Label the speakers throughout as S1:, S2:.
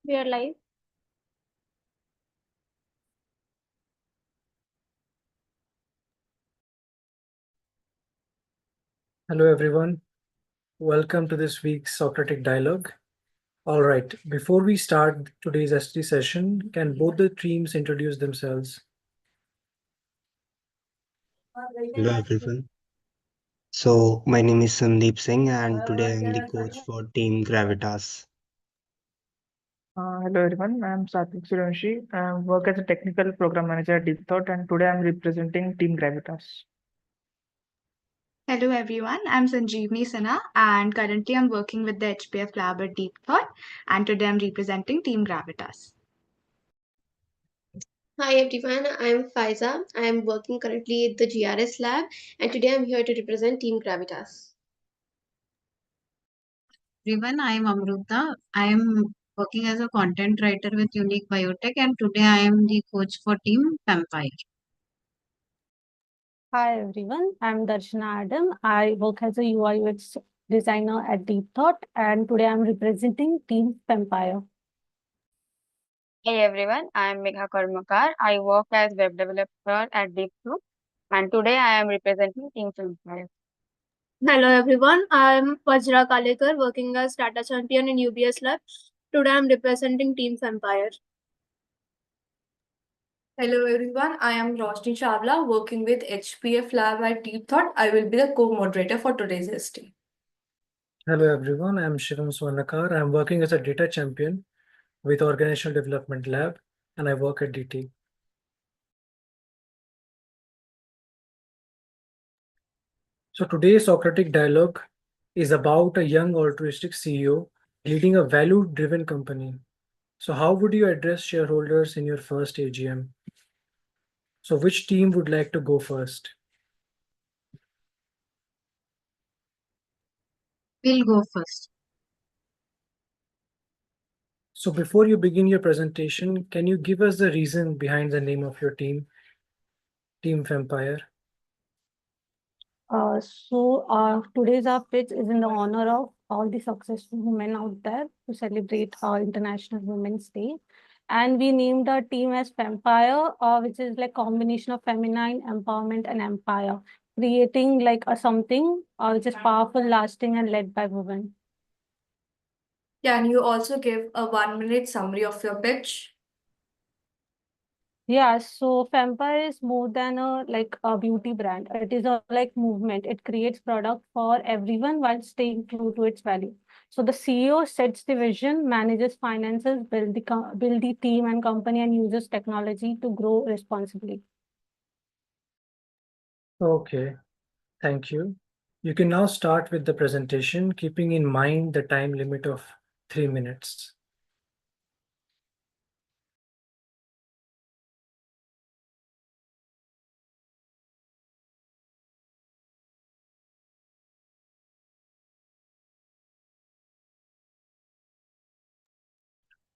S1: We are live.
S2: Hello, everyone. Welcome to this week's Socratic Dialogue. All right, before we start today's ST session, can both the teams introduce themselves?
S3: Hello everyone. So my name is Sandeep Singh and today I'm the coach for Team Gravitas.
S4: Hello everyone, I am Satvik Suryanshi. I work as a technical program manager at Deep Thought and today I am representing Team Gravitas.
S5: Hello everyone, I'm Sanjeevni Sinha and currently I'm working with the HPF lab at Deep Thought and today I'm representing Team Gravitas.
S1: Hi everyone, I'm Faiza. I'm working currently at the GRS lab and today I'm here to represent Team Gravitas.
S6: Everyone, I am Amruta. I am working as a content writer with Unique Biotech and today I am the coach for Team Vampire.
S7: Hi everyone, I'm Darshana Adam. I work as a UI UX designer at Deep Thought and today I'm representing Team Vampire.
S8: Hey everyone, I am Megha Karmakar. I work as web developer at DeepSnoop and today I am representing Team Vampire.
S9: Hello everyone, I'm Vajra Kalekar working as data champion in UBS Lab. Today I'm representing Team Vampire.
S10: Hello everyone, I am Roshni Chawla working with HPF Lab at Deep Thought. I will be the co-moderator for today's ST.
S2: Hello, everyone. I'm Shivam Swarnakar. I'm working as a data champion with Organizational Development Lab and I work at DT. So today's Socratic Dialogue is about a young altruistic CEO leading a value-driven company. So how would you address shareholders in your first AGM? So which team would like to go first?
S6: We'll go first.
S2: So before you begin your presentation, can you give us the reason behind the name of your team, Team Vampire?
S7: Today's our pitch is in the honor of all the successful women out there to celebrate our International Women's Day. And we named our team as Vampire, which is like combination of feminine empowerment and empire, creating like a something which is powerful, lasting, and led by women.
S10: Can you also give a 1-minute summary of your pitch?
S7: Yeah, so Vampire is more than a beauty brand. It is a like movement. It creates product for everyone while staying true to its value. So the CEO sets the vision, manages finances, build the team and company, and uses technology to grow responsibly.
S2: Okay, thank you. You can now start with the presentation, keeping in mind the time limit of 3 minutes.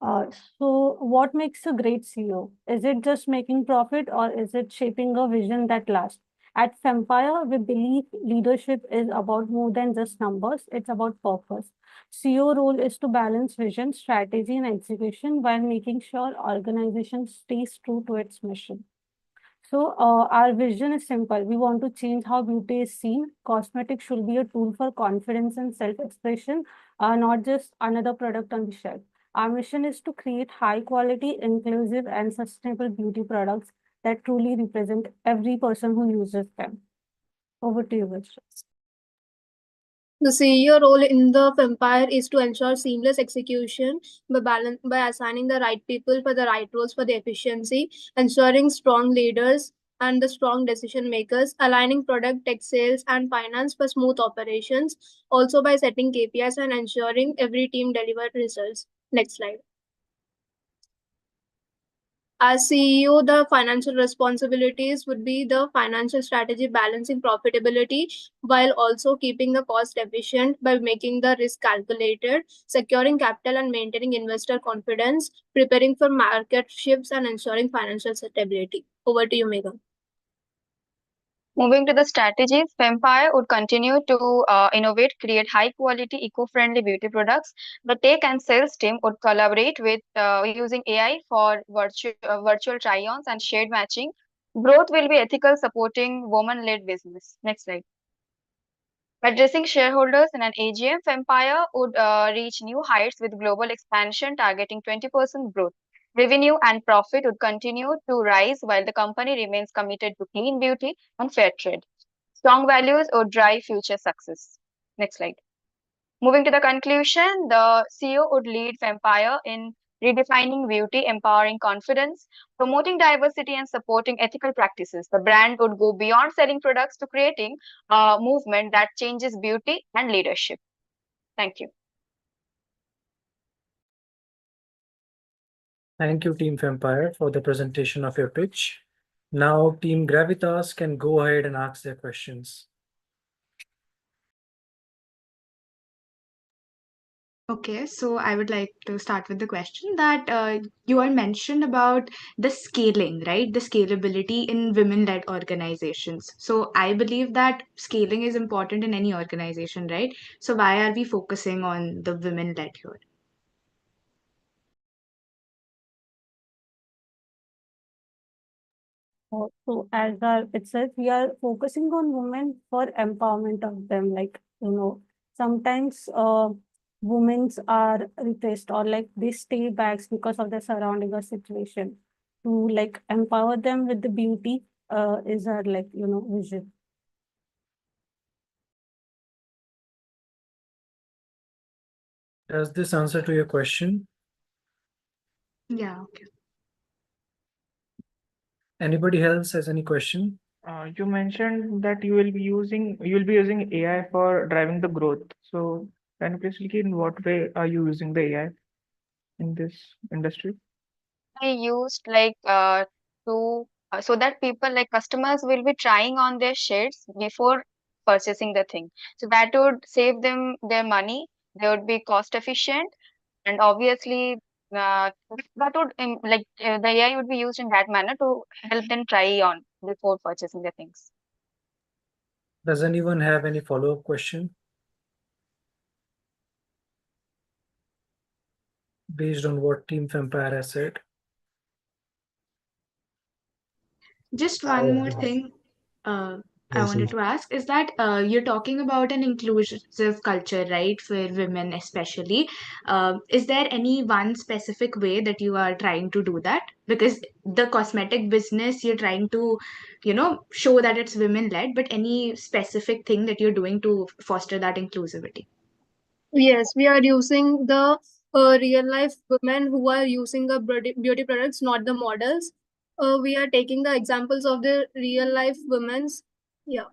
S7: Uh, so what makes a great CEO? Is it just making profit or is it shaping a vision that lasts? At Vampire, we believe leadership is about more than just numbers. It's about purpose. CEO role is to balance vision, strategy, and execution while making sure organization stays true to its mission. Our vision is simple. We want to change how beauty is seen. Cosmetics should be a tool for confidence and self-expression, not just another product on the shelf. Our mission is to create high quality, inclusive, and sustainable beauty products that truly represent every person who uses them. Over to you, Vishal.
S9: The CEO role in the Vampire is to ensure seamless execution by assigning the right people for the right roles for the efficiency, ensuring strong leaders and the strong decision makers, aligning product, tech sales, and finance for smooth operations, also by setting KPIs and ensuring every team delivered results. Next slide. As CEO, the financial responsibilities would be the financial strategy balancing profitability while also keeping the cost efficient by making the risk calculated, securing capital and maintaining investor confidence, preparing for market shifts and ensuring financial stability. Over to you, Megha.
S8: Moving to the strategies, Vampire would continue to innovate, create high quality, eco friendly beauty products. The tech and sales team would collaborate with using AI for virtual try ons and shade matching. Growth will be ethical, supporting woman led business. Next slide. Addressing shareholders in an AGM, Vampire would reach new heights with global expansion targeting 20% growth. Revenue and profit would continue to rise while the company remains committed to clean beauty and fair trade. Strong values would drive future success. Next slide. Moving to the conclusion, the CEO would lead Vampire in redefining beauty, empowering confidence, promoting diversity, and supporting ethical practices. The brand would go beyond selling products to creating a movement that changes beauty and leadership. Thank you.
S2: Thank you, Team Vampire, for the presentation of your pitch. Now, Team Gravitas can go ahead and ask their questions.
S5: Okay, so I would like to start with the question that you all mentioned about the scaling, right? The scalability in women-led organizations. So I believe that scaling is important in any organization, right? So why are we focusing on the women-led here?
S7: So as our it says, we are focusing on women for empowerment of them. Like, sometimes women are repressed or like they stay back because of the surrounding or situation. To like empower them with the beauty is our like, vision.
S2: Does this answer to your question?
S5: Yeah, okay.
S2: Anybody else has any question?
S4: You mentioned that you will be using AI for driving the growth. So can you please indicate in what way are you using the AI in this industry?
S8: I used like to so that people like customers will be trying on their shades before purchasing the thing. So that would save them their money. They would be cost efficient, and obviously that would the AI would be used in that manner to help them try on before purchasing the things.
S2: Does anyone have any follow-up question based on what Team Vampire has said?
S5: Just one more thing I wanted to ask is that you're talking about an inclusive culture, right, for women especially. Is there any one specific way that you are trying to do that? Because the cosmetic business, you're trying to, show that it's women-led, but any specific thing that you're doing to foster that inclusivity?
S9: Yes, we are using the real life women who are using the beauty products, not the models. We are taking the examples of the real life women's. Yeah.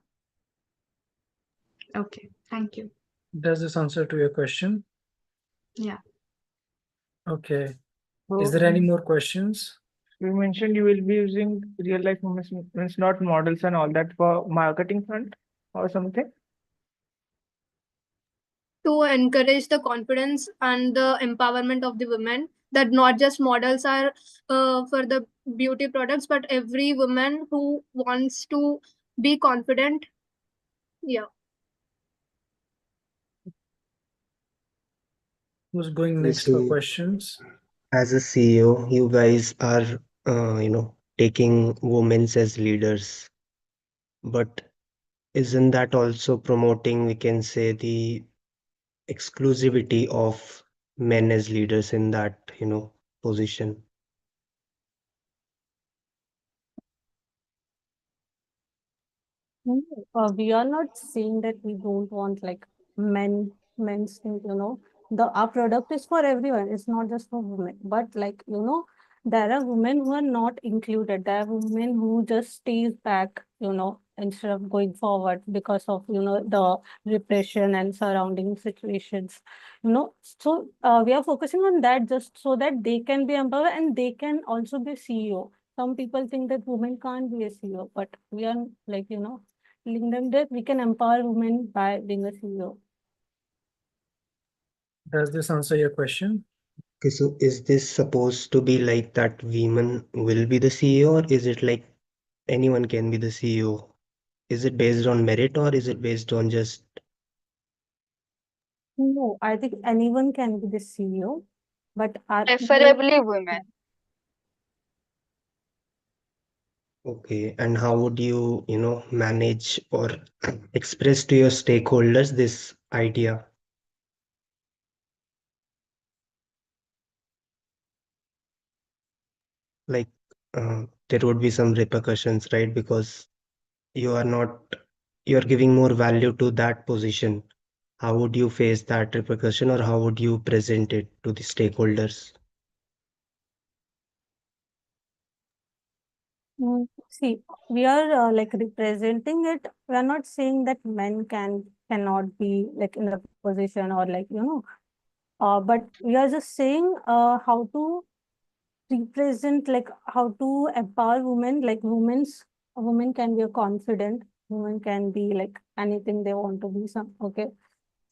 S5: Okay, thank you.
S2: Does this answer to your question?
S5: Yeah.
S2: Okay.
S4: So
S2: Is there any more questions?
S4: you mentioned you will be using real life moments, means not models and all that for marketing front or something.
S9: To encourage the confidence and the empowerment of the women, that not just models are for the beauty products, but every woman who wants to be confident. Yeah.
S2: Who's going next for questions?
S3: As a CEO, you guys are, taking women as leaders, but isn't that also promoting, we can say, the exclusivity of men as leaders in that, position?
S7: No, we are not saying that we don't want like men's thing, our product is for everyone. It's not just for women. But like, there are women who are not included. There are women who just stays back, instead of going forward because of, the repression and surrounding situations, So we are focusing on that just so that they can be empowered and they can also be CEO. Some people think that women can't be a CEO, but we are like, telling them that we can empower women by being a CEO.
S2: Does this answer your question?
S3: Okay, so is this supposed to be like that women will be the CEO, or is it like anyone can be the CEO? Is it based on merit or is it based on just
S7: No, I think anyone can be the CEO, but our goal,
S8: Preferably women.
S3: okay? And how would you, manage or express to your stakeholders this idea? Like, there would be some repercussions, right? Because you are not, you're giving more value to that position. How would you face that repercussion or how would you present it to the stakeholders?
S7: see, we are like representing it. We are not saying that men cannot be like in the position or like but we are just saying how to represent, like how to empower women. Like a woman can be a confident. Women can be like anything they want to be. Some okay.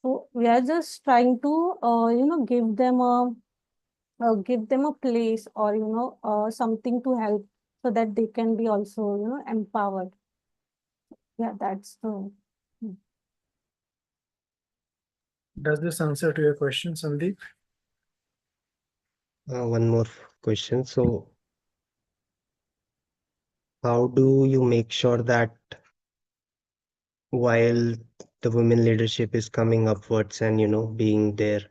S7: So we are just trying to give them a place or something to help so that they can be also empowered. Yeah, that's the.
S2: Does this answer to your question, Sandeep?
S3: One more question. So, how do you make sure that while the women leadership is coming upwards and being there,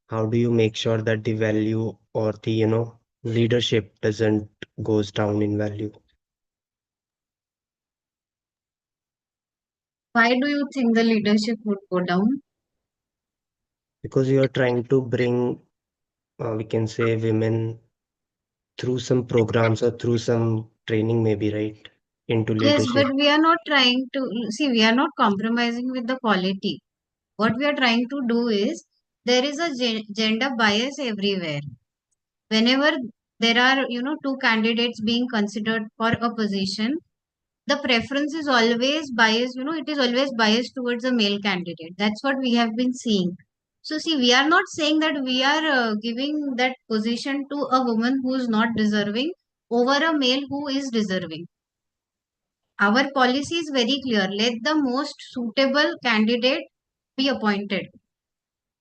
S3: how do you make sure that the value or the leadership doesn't goes down in value?
S6: Why do you think the leadership would go down?
S3: Because you are trying to bring, we can say, women through some programs or through some training, maybe, right, into
S6: Yes,
S3: leadership.
S6: but we are not trying to see, we are not compromising with the quality. What we are trying to do is there is a gender bias everywhere. Whenever there are, two candidates being considered for a position, the preference is always biased, it is always biased towards a male candidate. That's what we have been seeing. So, see, we are not saying that we are giving that position to a woman who is not deserving over a male who is deserving. Our policy is very clear. Let the most suitable candidate be appointed.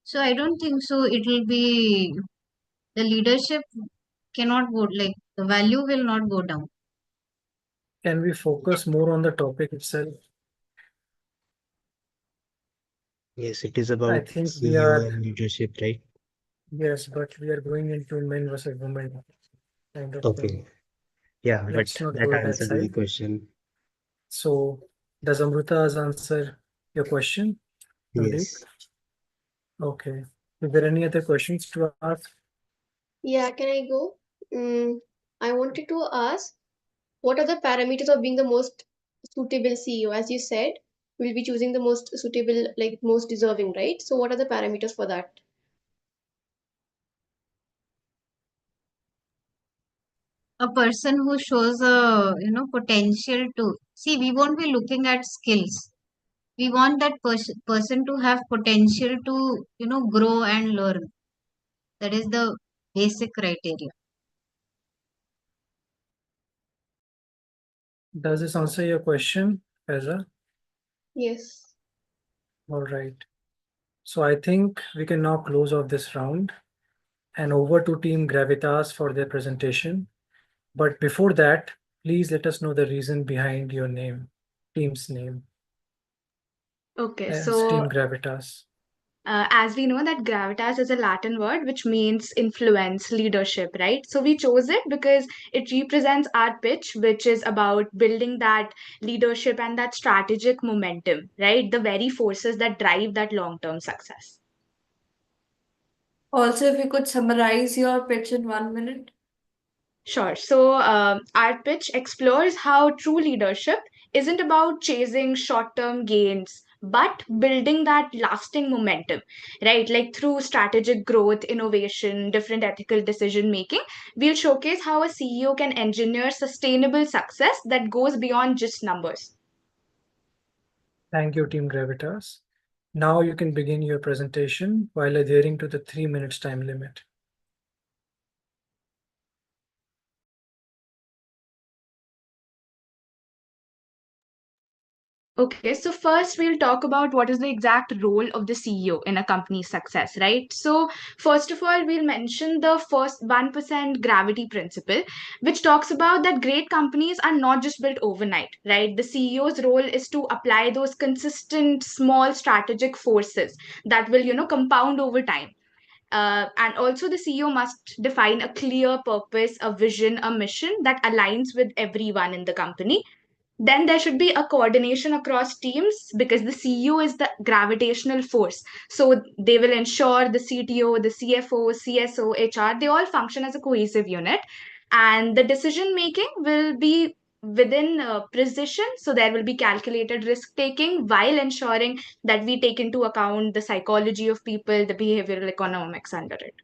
S6: So, I don't think so. It will be the leadership cannot go, like, the value will not go down.
S2: Can we focus more on the topic itself?
S3: Yes, it is
S2: I
S3: about
S2: think we
S3: CEO
S2: are,
S3: and leadership, right?
S2: yes, but we are going into men versus women kind of thing.
S3: Okay. Yeah, but
S2: Let's not
S3: that
S2: go that
S3: answered my
S2: side.
S3: question.
S2: So, does Amruta's answer your question, Sandeep?
S3: Yes.
S2: Okay. Is there any other questions to ask?
S1: Yeah, can I go? I wanted to ask, what are the parameters of being the most suitable CEO? As you said, we'll be choosing the most suitable, like most deserving, right? So, what are the parameters for that?
S6: A person who shows a potential to see, we won't be looking at skills. We want that person to have potential to grow and learn. That is the basic criteria.
S2: Does this answer your question, Faiza?
S1: Yes.
S2: All right. So I think we can now close off this round and over to Team Gravitas for their presentation. But before that, please let us know the reason behind your name, team's name,
S5: Okay,
S2: as Team
S5: so
S2: Gravitas.
S5: as we know that gravitas is a Latin word which means influence, leadership, right? So we chose it because it represents our pitch, which is about building that leadership and that strategic momentum, right? The very forces that drive that long-term success.
S10: Also, if you could summarize your pitch in 1 minute.
S5: Sure. So, our pitch explores how true leadership isn't about chasing short term gains, but building that lasting momentum, right? Like through strategic growth, innovation, different ethical decision making, we'll showcase how a CEO can engineer sustainable success that goes beyond just numbers.
S2: Thank you, Team Gravitas. Now you can begin your presentation while adhering to the 3 minutes time limit.
S5: Okay, so first we'll talk about what is the exact role of the CEO in a company's success, right? So, first of all, we'll mention the first 1% gravity principle, which talks about that great companies are not just built overnight, right? The CEO's role is to apply those consistent, small strategic forces that will, compound over time. And also, the CEO must define a clear purpose, a vision, a mission that aligns with everyone in the company. Then there should be a coordination across teams because the CEO is the gravitational force. So they will ensure the CTO, the CFO, CSO, HR, they all function as a cohesive unit. And the decision making will be within precision. So there will be calculated risk taking while ensuring that we take into account the psychology of people, the behavioral economics under it.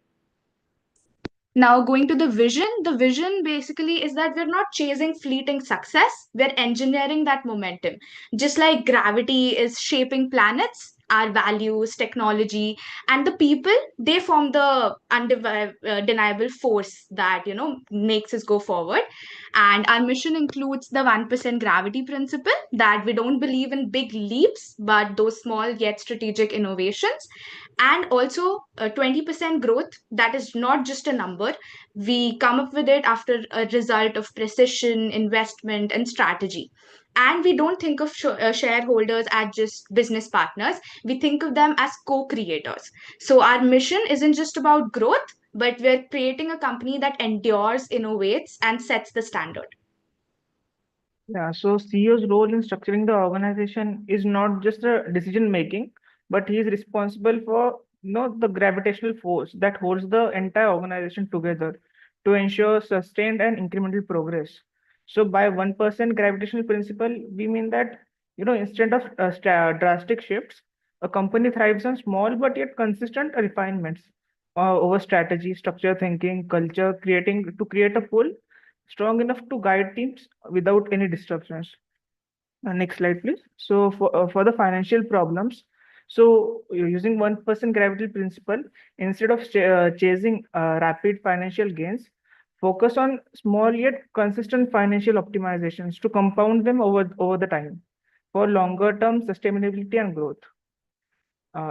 S5: Now, going to the vision basically is that we're not chasing fleeting success, we're engineering that momentum. Just like gravity is shaping planets, our values, technology, and the people, they form the undeniable force that, makes us go forward. And our mission includes the 1% gravity principle that we don't believe in big leaps, but those small yet strategic innovations, and also 20% growth that is not just a number. We come up with it after a result of precision, investment, and strategy. And we don't think of shareholders as just business partners, we think of them as co-creators. So our mission isn't just about growth, but we're creating a company that endures, innovates, and sets the standard.
S4: Yeah, so CEO's role in structuring the organization is not just a decision making, but he is responsible for the gravitational force that holds the entire organization together to ensure sustained and incremental progress. So by 1% gravitational principle, we mean that instead of drastic shifts, a company thrives on small but yet consistent refinements over strategy, structure thinking, culture, create a full strong enough to guide teams without any disruptions. Next slide, please. So for the financial problems, so you're using 1% gravity principle, instead of chasing rapid financial gains, focus on small yet consistent financial optimizations to compound them over the time for longer term sustainability and growth.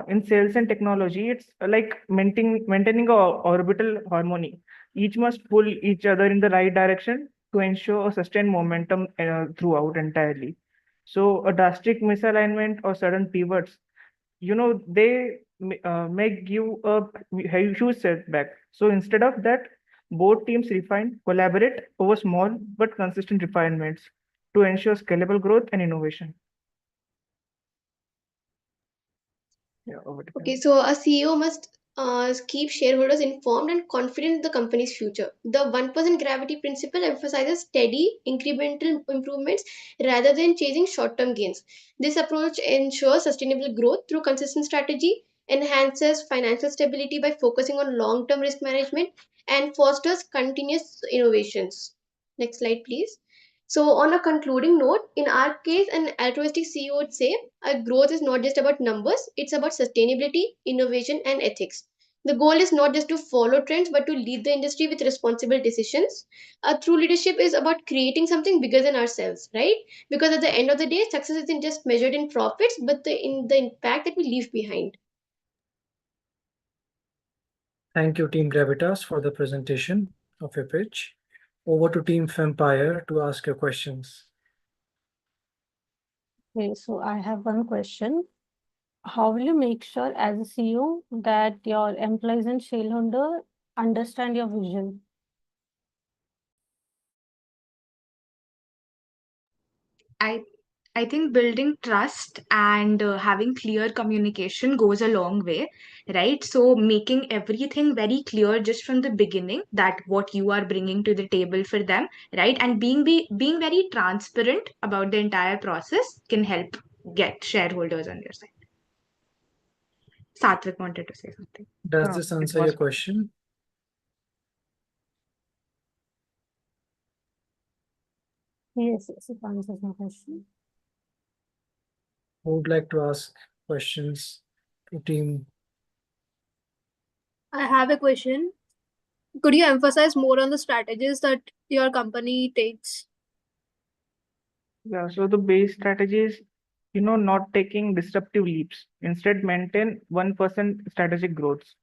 S4: In sales and technology, it's like maintaining a orbital harmony. Each must pull each other in the right direction to ensure a sustained momentum throughout entirely. So a drastic misalignment or sudden pivots, they may give a huge setback. So instead of that, both teams refine, collaborate over small but consistent refinements to ensure scalable growth and innovation. Yeah, over to you.
S1: Okay, so a CEO must keep shareholders informed and confident in the company's future. The 1% gravity principle emphasizes steady, incremental improvements rather than chasing short term gains. This approach ensures sustainable growth through consistent strategy, enhances financial stability by focusing on long term risk management, and fosters continuous innovations. Next slide, please. So, on a concluding note, in our case, an altruistic CEO would say growth is not just about numbers, it's about sustainability, innovation, and ethics. The goal is not just to follow trends, but to lead the industry with responsible decisions. True leadership is about creating something bigger than ourselves, right? Because at the end of the day, success isn't just measured in profits, but in the impact that we leave behind.
S2: Thank you, Team Gravitas, for the presentation of your pitch. Over to Team Vampire to ask your questions.
S7: Okay, so I have one question. How will you make sure as a CEO that your employees and shareholder understand your vision?
S5: I think building trust and having clear communication goes a long way, right? So making everything very clear just from the beginning that what you are bringing to the table for them, right? And being very transparent about the entire process can help get shareholders on your side. Satvik wanted to say something.
S2: Does this answer your question?
S7: Yes, it answers my question.
S2: Who would like to ask questions to Team?
S9: I have a question. Could you emphasize more on the strategies that your company takes?
S4: Yeah, so the base strategies not taking disruptive leaps. Instead, maintain 1% strategic growths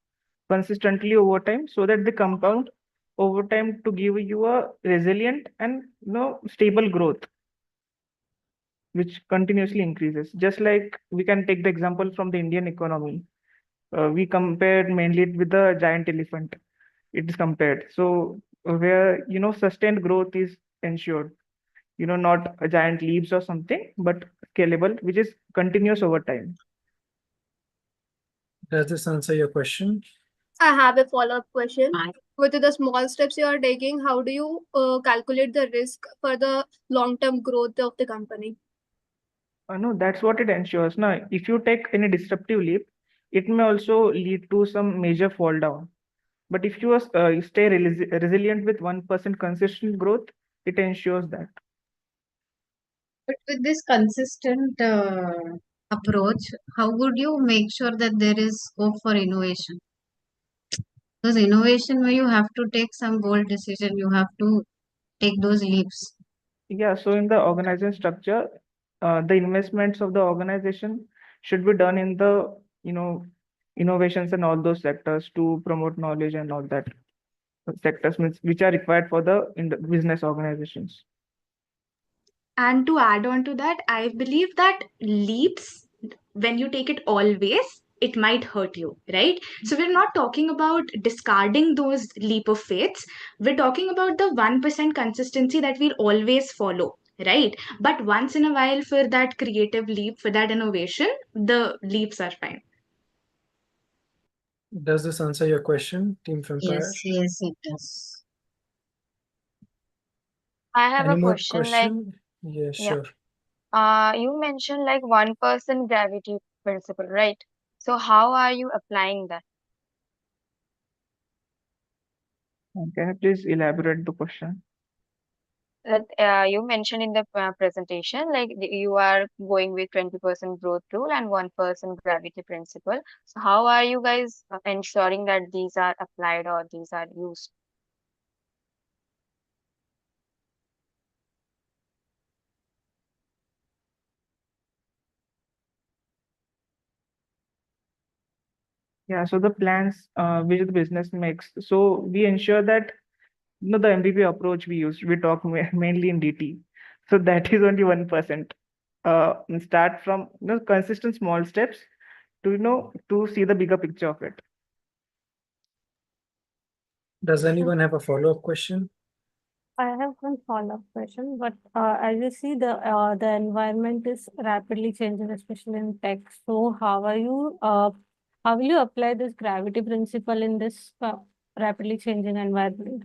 S4: consistently over time so that they compound over time to give you a resilient and stable growth which continuously increases. Just like we can take the example from the Indian economy. We compared mainly with the giant elephant. It is compared. So where sustained growth is ensured. Not a giant leaps or something, but scalable, which is continuous over time.
S2: Does this answer your question?
S9: I have a follow-up question.
S6: I-
S9: With the small steps you are taking, how do you calculate the risk for the long-term growth of the company?
S4: No, that's what it ensures. Now, if you take any disruptive leap, it may also lead to some major fall down. But if you stay resilient with 1% consistent growth, it ensures that.
S6: But with this consistent approach, how would you make sure that there is scope for innovation? Because innovation where you have to take some bold decision, you have to take those leaps.
S4: Yeah, so in the organization structure, the investments of the organization should be done in the, innovations and all those sectors to promote knowledge and all that sectors which are required for the business organizations.
S5: And to add on to that, I believe that leaps, when you take it always, it might hurt you, right? So we're not talking about discarding those leap of faiths. We're talking about the 1% consistency that we'll always follow, right? But once in a while, for that creative leap, for that innovation, the leaps are fine.
S2: Does this answer your question, Team Vampire?
S6: Yes, it does.
S8: I have
S2: Any
S8: a
S2: more
S8: question like,
S2: question? Yeah,
S8: yeah,
S2: sure.
S8: you mentioned like 1% gravity principle, right? So how are you applying that?
S4: Can you please elaborate the question?
S8: That you mentioned in the presentation, like you are going with 20% growth rule and 1% gravity principle. So how are you guys ensuring that these are applied or these are used?
S4: Yeah, so the plans which the business makes. So we ensure that the MVP approach we use, we talk mainly in DT. So that is only 1%. And start from consistent small steps to to see the bigger picture of it.
S2: Does anyone have a follow-up question?
S7: I have one follow-up question, but as you see, the environment is rapidly changing, especially in tech. So how will you apply this gravity principle in this rapidly changing environment?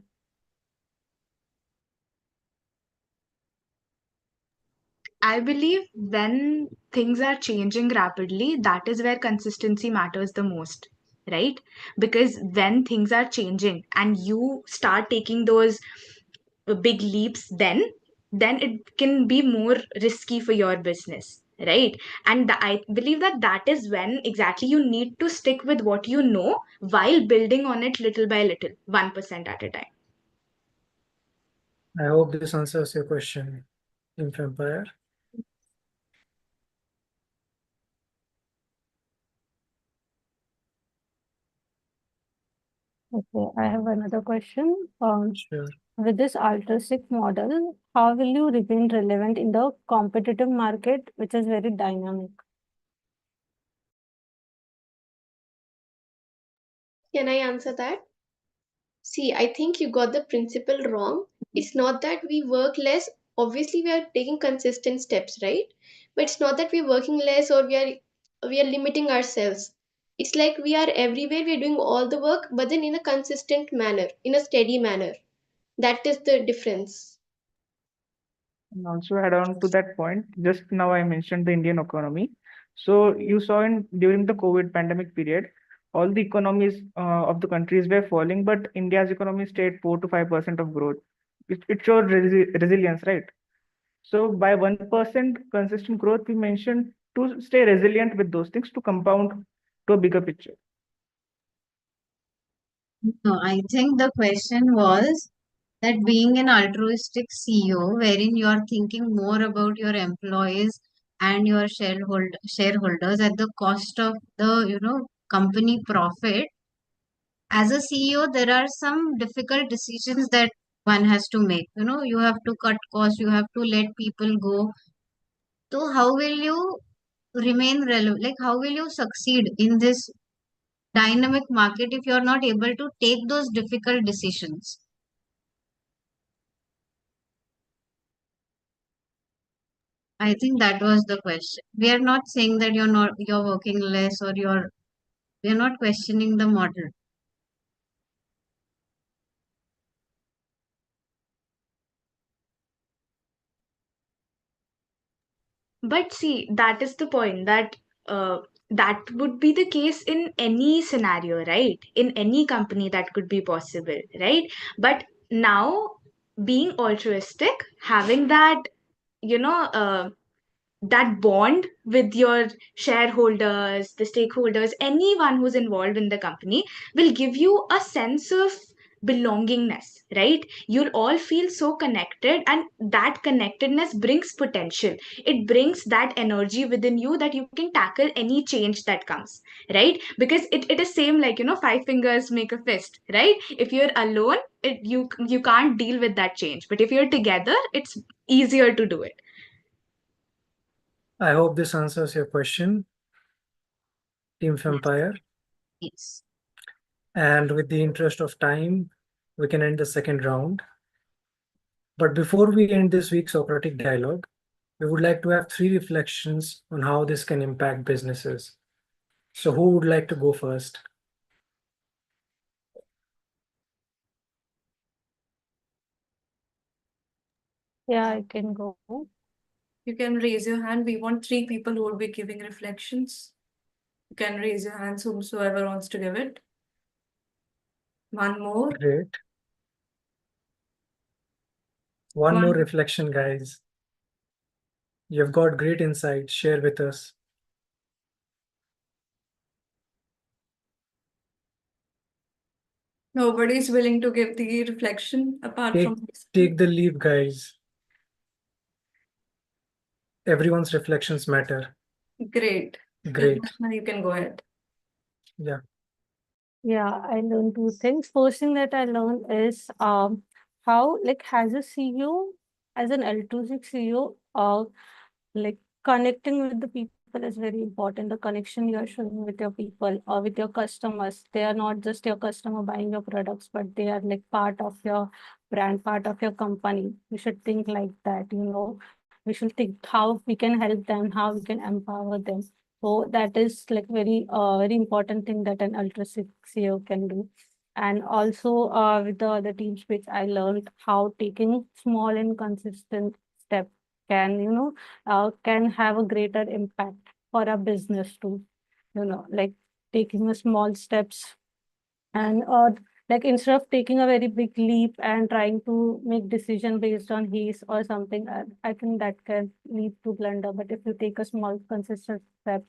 S5: I believe when things are changing rapidly, that is where consistency matters the most, right? Because when things are changing and you start taking those big leaps, then it can be more risky for your business, right? And I believe that that is when exactly you need to stick with what you know while building on it little by little, 1% at a time.
S2: I hope this answers your question, Team Vampire.
S7: Okay, I have another question.
S2: Sure.
S7: With this altruistic model, how will you remain relevant in the competitive market, which is very dynamic?
S1: Can I answer that? See, I think you got the principle wrong. It's not that we work less. Obviously, we are taking consistent steps, right? But it's not that we're working less or we are limiting ourselves. It's like we are everywhere, we're doing all the work, but then in a consistent manner, in a steady manner. That is the difference.
S4: And also add on to that point, just now I mentioned the Indian economy. So you saw in during the COVID pandemic period, all the economies of the countries were falling, but India's economy stayed 4 to 5% of growth. It showed resilience, right? So by 1% consistent growth, we mentioned to stay resilient with those things to compound to a bigger picture.
S6: No, I think the question was that being an altruistic CEO, wherein you are thinking more about your employees and your shareholders at the cost of the company profit. As a CEO, there are some difficult decisions that one has to make. You have to cut costs, you have to let people go. So how will you remain relevant? Like, how will you succeed in this dynamic market if you're not able to take those difficult decisions? I think that was the question. We are not saying that you're working less, or we are not questioning the model.
S5: But see, that is the point, that that would be the case in any scenario, right? In any company that could be possible, right? But now, being altruistic, having that, you know, that bond with your shareholders, the stakeholders, anyone who's involved in the company, will give you a sense of belongingness, right? You'll all feel so connected, and that connectedness brings potential. It brings that energy within you that you can tackle any change that comes, right? Because it is same like, five fingers make a fist, right? If you're alone, you can't deal with that change, but if you're together, it's easier to do it.
S2: I hope this answers your question, Team
S6: Yes.
S2: Vampire.
S6: Yes.
S2: And with the interest of time, we can end the second round. But before we end this week's Socratic dialogue, we would like to have 3 reflections on how this can impact businesses. So who would like to go first?
S7: Yeah, I can go.
S10: You can raise your hand. We want 3 people who will be giving reflections. You can raise your hands, whomsoever wants to give it. One more.
S2: Great. One more reflection, guys. You've got great insights. Share with us.
S10: Nobody is willing to give the reflection apart from this.
S2: Take the lead, guys. Everyone's reflections matter.
S10: Great.
S2: Great.
S10: Now you can go ahead.
S2: Yeah.
S7: Yeah, I learned 2 things. First thing that I learned is how, like, as a CEO, as an altruistic CEO, like connecting with the people is very important. The connection you are showing with your people or with your customers. They are not just your customer buying your products, but they are like part of your brand, part of your company. We should think like that. We should think how we can help them, how we can empower them. So that is like very important thing that an altruistic CEO can do. And also with the other team speech, I learned how taking small and consistent steps can have a greater impact for a business too. Like taking a small steps and like instead of taking a very big leap and trying to make decision based on haste or something, I think that can lead to blunder. But if you take a small consistent step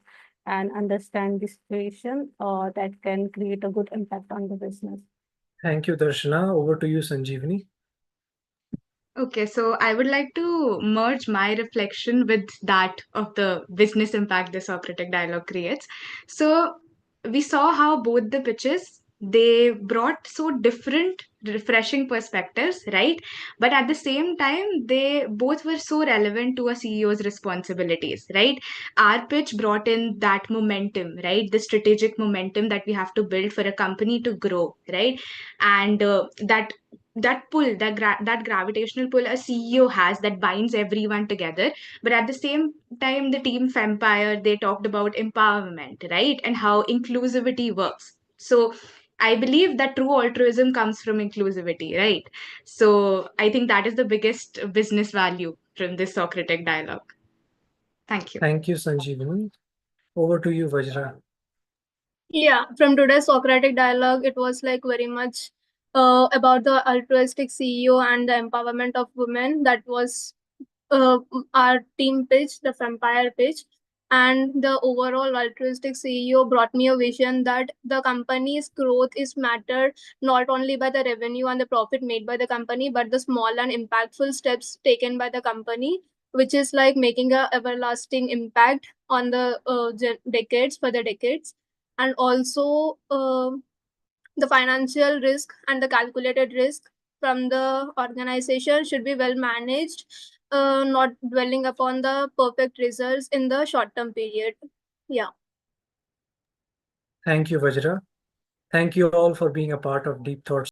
S7: and understand the situation, that can create a good impact on the business.
S2: Thank you, Darshana. Over to you, Sanjeevani.
S5: Okay, so I would like to merge my reflection with that of the business impact the Socratic dialogue creates. So we saw how both the pitches, they brought so different refreshing perspectives, right? But at the same time, they both were so relevant to a CEO's responsibilities, right? Our pitch brought in that momentum, right? The strategic momentum that we have to build for a company to grow, right? And that pull, that gravitational pull a CEO has, that binds everyone together. But at the same time, the team Vampire, they talked about empowerment, right? And how inclusivity works. So I believe that true altruism comes from inclusivity, right? So I think that is the biggest business value from this Socratic dialogue. Thank you.
S2: Thank you, Sanjeevani. Over to you, Vajra.
S9: Yeah, from today's Socratic dialogue, it was like very much about the altruistic CEO and the empowerment of women. That was our team pitch, the Vampire pitch. And the overall altruistic CEO brought me a vision that the company's growth is mattered not only by the revenue and the profit made by the company, but the small and impactful steps taken by the company which is like making a everlasting impact on the decades for the decades. And also the financial risk and the calculated risk from the organization should be well managed, not dwelling upon the perfect results in the short term period. Yeah.
S2: Thank you, Vajra. Thank you all for being a part of Deep Thoughts